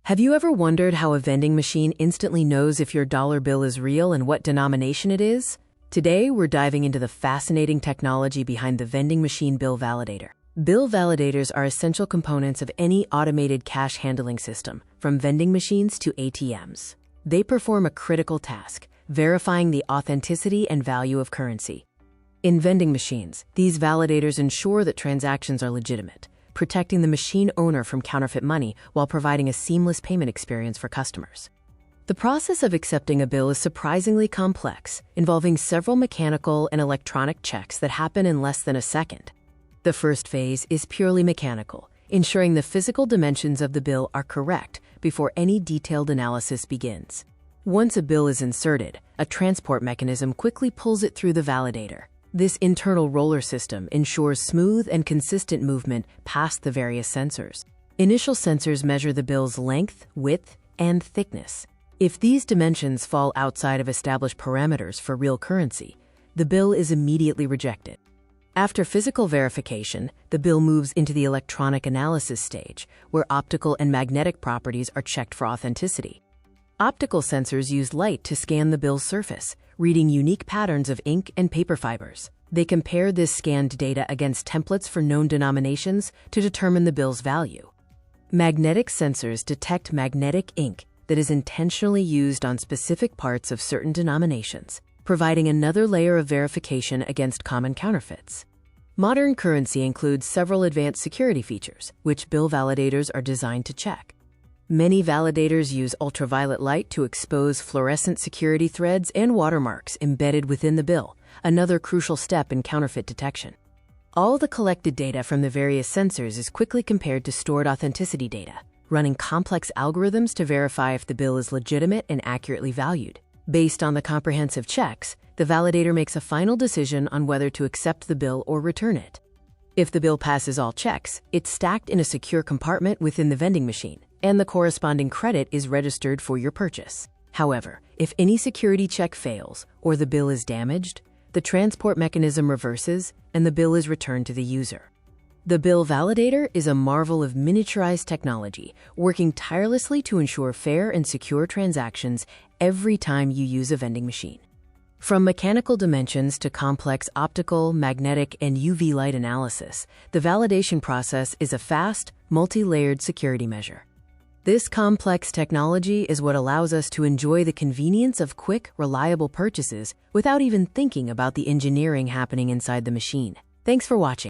Have you ever wondered how a vending machine instantly knows if your dollar bill is real and what denomination it is? Today, we're diving into the fascinating technology behind the vending machine bill validator. Bill validators are essential components of any automated cash handling system, from vending machines to ATMs. They perform a critical task, verifying the authenticity and value of currency. In vending machines, these validators ensure that transactions are legitimate, protecting the machine owner from counterfeit money while providing a seamless payment experience for customers. The process of accepting a bill is surprisingly complex, involving several mechanical and electronic checks that happen in less than a second. The first phase is purely mechanical, ensuring the physical dimensions of the bill are correct before any detailed analysis begins. Once a bill is inserted, a transport mechanism quickly pulls it through the validator. This internal roller system ensures smooth and consistent movement past the various sensors. Initial sensors measure the bill's length, width, and thickness. If these dimensions fall outside of established parameters for real currency, the bill is immediately rejected. After physical verification, the bill moves into the electronic analysis stage, where optical and magnetic properties are checked for authenticity. Optical sensors use light to scan the bill's surface, reading unique patterns of ink and paper fibers. They compare this scanned data against templates for known denominations to determine the bill's value. Magnetic sensors detect magnetic ink that is intentionally used on specific parts of certain denominations, providing another layer of verification against common counterfeits. Modern currency includes several advanced security features, which bill validators are designed to check. Many validators use ultraviolet light to expose fluorescent security threads and watermarks embedded within the bill, another crucial step in counterfeit detection. All the collected data from the various sensors is quickly compared to stored authenticity data, running complex algorithms to verify if the bill is legitimate and accurately valued. Based on the comprehensive checks, the validator makes a final decision on whether to accept the bill or return it. If the bill passes all checks, it's stacked in a secure compartment within the vending machine, and the corresponding credit is registered for your purchase. However, if any security check fails or the bill is damaged, the transport mechanism reverses and the bill is returned to the user. The bill validator is a marvel of miniaturized technology, working tirelessly to ensure fair and secure transactions every time you use a vending machine. From mechanical dimensions to complex optical, magnetic, and UV light analysis, the validation process is a fast, multi-layered security measure. This complex technology is what allows us to enjoy the convenience of quick, reliable purchases without even thinking about the engineering happening inside the machine. Thanks for watching.